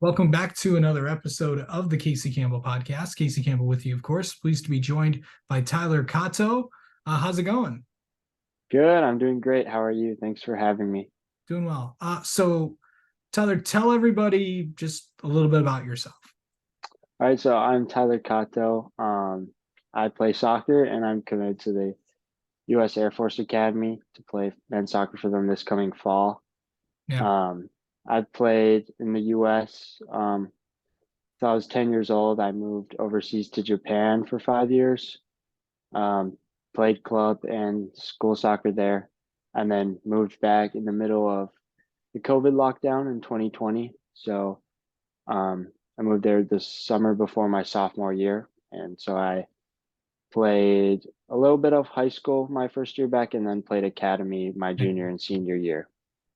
Welcome back to another episode of the Casey Campbell podcast. Casey Campbell with you, of course. Pleased to be joined by Tyler Kato. How's it going? Good. I'm doing great. How are you? Thanks for having me. Doing well. So, Tyler, tell everybody just a little bit about yourself. All right, so I'm Tyler Kato. I play soccer and I'm committed to the U.S. Air Force Academy to play men's soccer for them this coming fall. Yeah, Um, I've played in the U.S. So I was 10 years old. I moved overseas to Japan for 5 years. Um, Played club and school soccer there, and then moved back in the middle of the COVID lockdown in 2020. So I moved there this summer before my sophomore year, and so I played a little bit of high school my first year back, and then played academy my yeah, junior and senior year.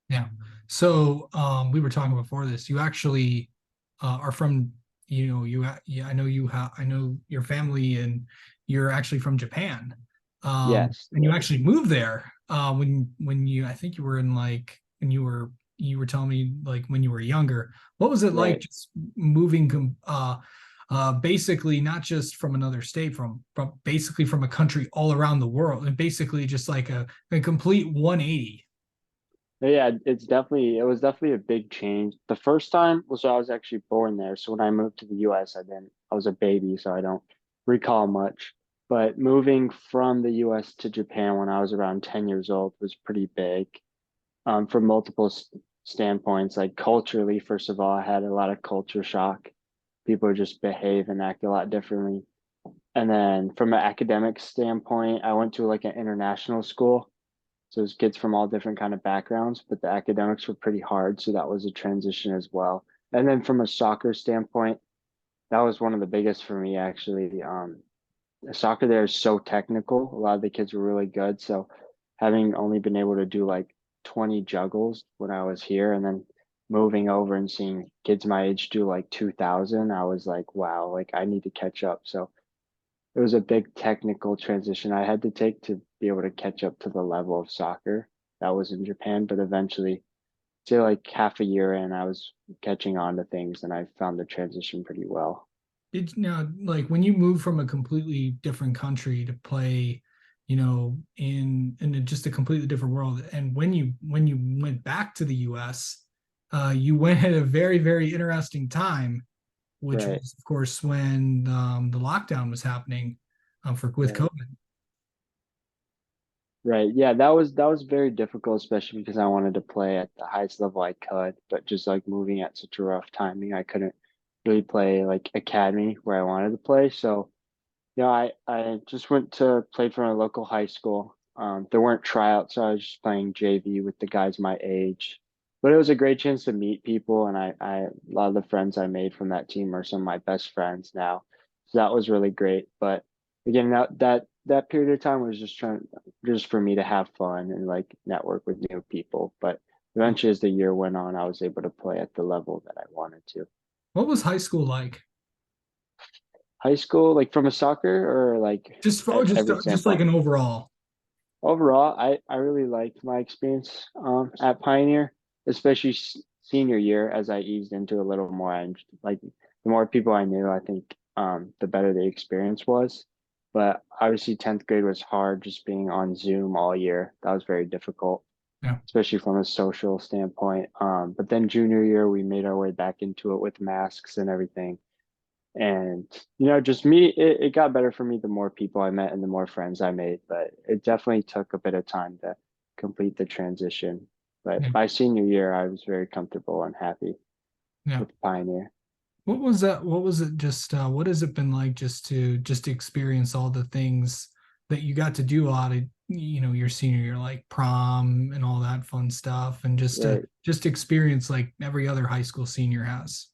yeah. So, we were talking before this. You actually are from, yeah. I know your family, and you're actually from Japan. Yes, And you yes, actually moved there when I think you were in like when you were telling me like when you were younger. What was it like right. just moving basically not just from another state, from basically from a country all around the world, and basically just like a complete 180. But yeah, it was definitely a big change. The first time was I was actually born there. So when I moved to the US, I was a baby, so I don't recall much. But moving from the US to Japan when I was around 10 years old was pretty big. From multiple standpoints. Like culturally, first of all, I had a lot of culture shock. People just behave and act a lot differently. And then from an academic standpoint, I went to like an international school. So there's kids from all different kind of backgrounds, but the academics were pretty hard. So that was a transition as well. And then from a soccer standpoint, that was one of the biggest for me actually. Soccer there is so technical. A lot of the kids were really good. So having only been able to do like 20 juggles when I was here and then moving over and seeing kids my age do like 2000, I was like, wow, like I need to catch up. So it was a big technical transition I had to take to be able to catch up to the level of soccer that was in Japan. But eventually, say like half a year in, I was catching on to things and I found the transition pretty well. It's now like when you move from a completely different country to play, in just a completely different world. And when you went back to the US, you went at a very, very interesting time, which Right, was of course when the lockdown was happening for with right. COVID. Right. Yeah, that was very difficult, especially because I wanted to play at the highest level I could, but just like moving at such a rough timing, I couldn't really play like academy where I wanted to play. So, I just went to played for a local high school. There weren't tryouts, so I was just playing JV with the guys my age. But it was a great chance to meet people, and a lot of the friends I made from that team are some of my best friends now. So that was really great. But again, that period of time was just for me to have fun and like network with new people. But eventually, as the year went on, I was able to play at the level that I wanted to. What was high school like? High school, like from a soccer or like every Just like standpoint. an overall. Overall, I really liked my experience at Pioneer, especially senior year as I eased into a little more. And like the more people I knew, I think the better the experience was. But obviously, 10th grade was hard just being on Zoom all year. That was very difficult, Yeah. especially from a social standpoint. But then junior year, we made our way back into it with masks and everything. And just it got better for me the more people I met and the more friends I made, but it definitely took a bit of time to complete the transition. But Yeah. my senior year, I was very comfortable and happy Yeah. with Pioneer. What was that? What was it just what has it been like just to experience all the things that you got to do a lot of, your senior year, like prom and all that fun stuff, and Right, just experience like every other high school senior has.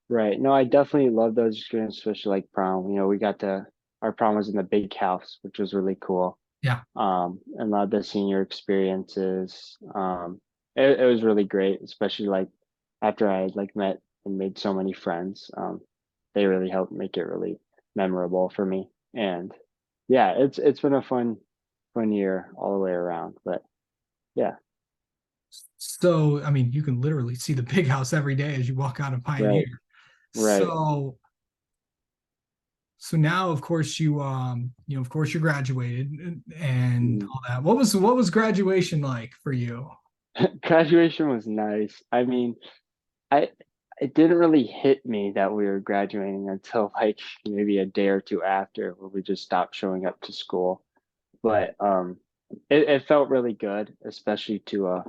right. No, I definitely love those experiences, especially like prom. Our prom was in the big house, which was really cool. Yeah. And a lot of the senior experiences. It was really great, especially like after I had like met and made so many friends. They really helped make it really memorable for me. And yeah, it's been a fun year all the way around. But yeah, So, I mean, you can literally see the big house every day as you walk out of right. Pioneer. Right. So so now of course you know of course you're graduated and Mm. all that. What was graduation like for you? Graduation was nice. I mean, I it didn't really hit me that we were graduating until like maybe a day or two after, where we just stopped showing up to school. But it felt really good, especially to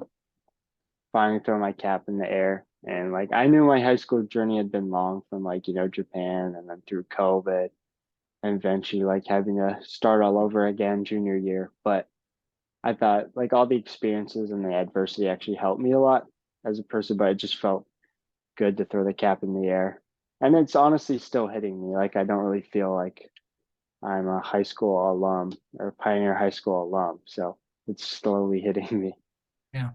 finally throw my cap in the air. And like I knew my high school journey had been long, from like, Japan and then through COVID and eventually like having to start all over again junior year. But I thought like all the experiences and the adversity actually helped me a lot as a person, but it just felt good to throw the cap in the air. And it's honestly still hitting me. Like I don't really feel like I'm a high school alum or Pioneer High School alum. So it's slowly hitting me. Yeah.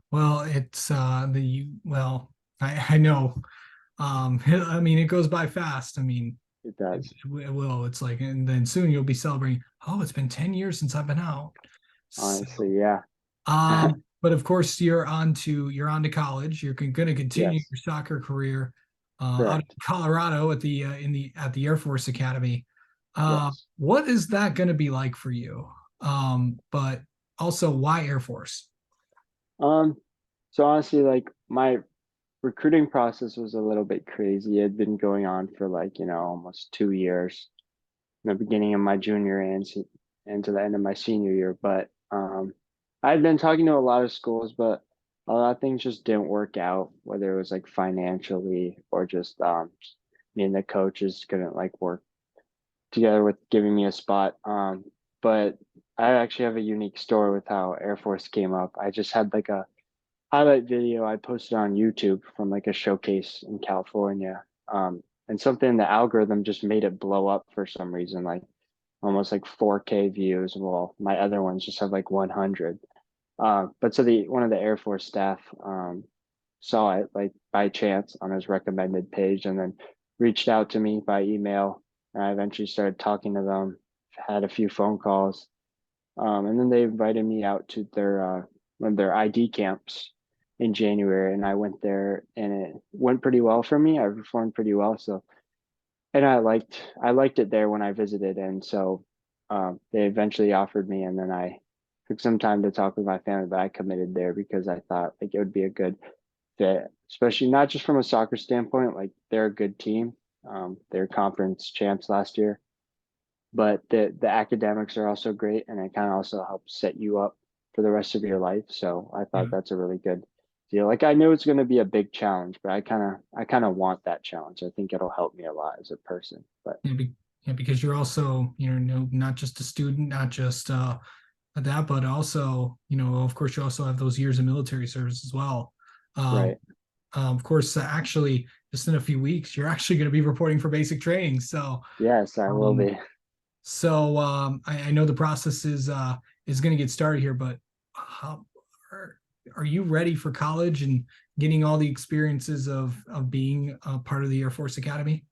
Well, it's the well, I know. I mean, it goes by fast. I mean, It it, does. it will. It's like, and then soon you'll be celebrating. Oh, it's been 10 years since I've been out. So, Honestly, yeah. but of course you're on to college. You're going to continue Yes, your soccer career out in correct. Colorado at the Air Force Academy. Yes. What is that going to be like for you? But also, why Air Force? Um, so honestly, like my recruiting process was a little bit crazy. It had been going on for like, almost 2 years, in the beginning of my junior and to the end of my senior year. But I'd been talking to a lot of schools, but a lot of things just didn't work out, whether it was like financially or just me and the coaches couldn't like work together with giving me a spot. But I actually have a unique story with how Air Force came up. I just had like a highlight video I posted on YouTube from like a showcase in California. And something in the algorithm just made it blow up for some reason, like almost like 4K views. Well, my other ones just have like 100. But so the one of the Air Force staff saw it like by chance on his recommended page and then reached out to me by email. And I eventually started talking to them, had a few phone calls, and then they invited me out to their one of their ID camps in January, and I went there, and it went pretty well for me. I performed pretty well, so and I liked it there when I visited, and so they eventually offered me, and then I took some time to talk with my family, but I committed there because I thought like it would be a good fit, especially not just from a soccer standpoint. Like they're a good team. They're conference champs last year, but the academics are also great, and it kind of also helps set you up for the rest of your life. So I Yeah. thought that's a really good deal. Like I knew it's going to be a big challenge, but I kind of want that challenge. I think it'll help me a lot as a person. But Yeah, yeah, because you're also, not just a student, not just that, but also, of course, you also have those years of military service as well. Um, right, of course, actually, just in a few weeks, you're actually going to be reporting for basic training. yes, I will Um, be. I know the process is going to get started here, but how are, are you ready for college and getting all the experiences of being a part of the Air Force Academy?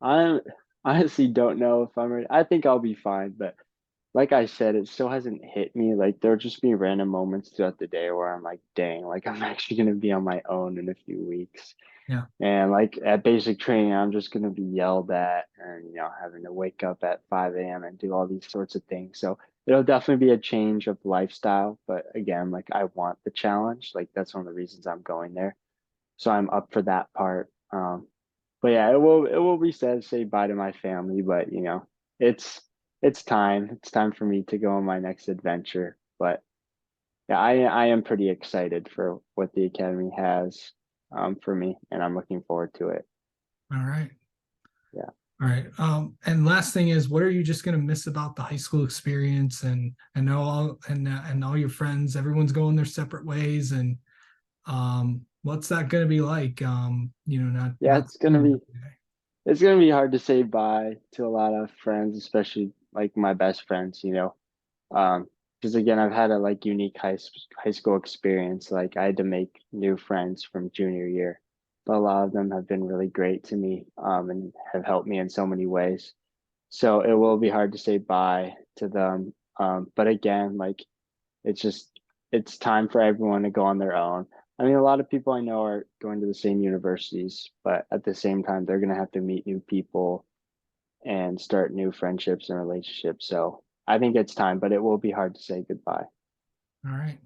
I honestly don't know if I'm ready. I think I'll be fine, but like I said, it still hasn't hit me. Like there'll just be random moments throughout the day where I'm like, dang, like I'm actually gonna be on my own in a few weeks. Yeah. And like at basic training, I'm just gonna be yelled at and having to wake up at 5 a.m. and do all these sorts of things. So it'll definitely be a change of lifestyle. But again, like I want the challenge. Like that's one of the reasons I'm going there. So I'm up for that part. But yeah, it will be sad to say bye to my family, but it's it's time. It's time for me to go on my next adventure. But yeah, I am pretty excited for what the academy has for me, and I'm looking forward to it. All right. Yeah. All right. And last thing is, what are you just gonna miss about the high school experience? And know and all your friends, everyone's going their separate ways. And what's that gonna be like? Yeah, Not it's seeing gonna them be every day. it's gonna be hard to say bye to a lot of friends, especially like my best friends, Um, because again, I've had a like unique high school experience. Like I had to make new friends from junior year, but a lot of them have been really great to me, and have helped me in so many ways. So it will be hard to say bye to them. But again, like it's just it's time for everyone to go on their own. I mean, a lot of people I know are going to the same universities, but at the same time, they're going to have to meet new people and start new friendships and relationships. So I think it's time, but it will be hard to say goodbye. All right.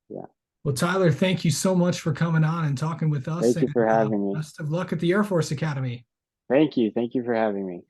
Yeah. Well, Tyler, thank you so much for coming on and talking with us, Thank and you for having me. best of luck at the Air Force Academy. Thank you. Thank you for having me.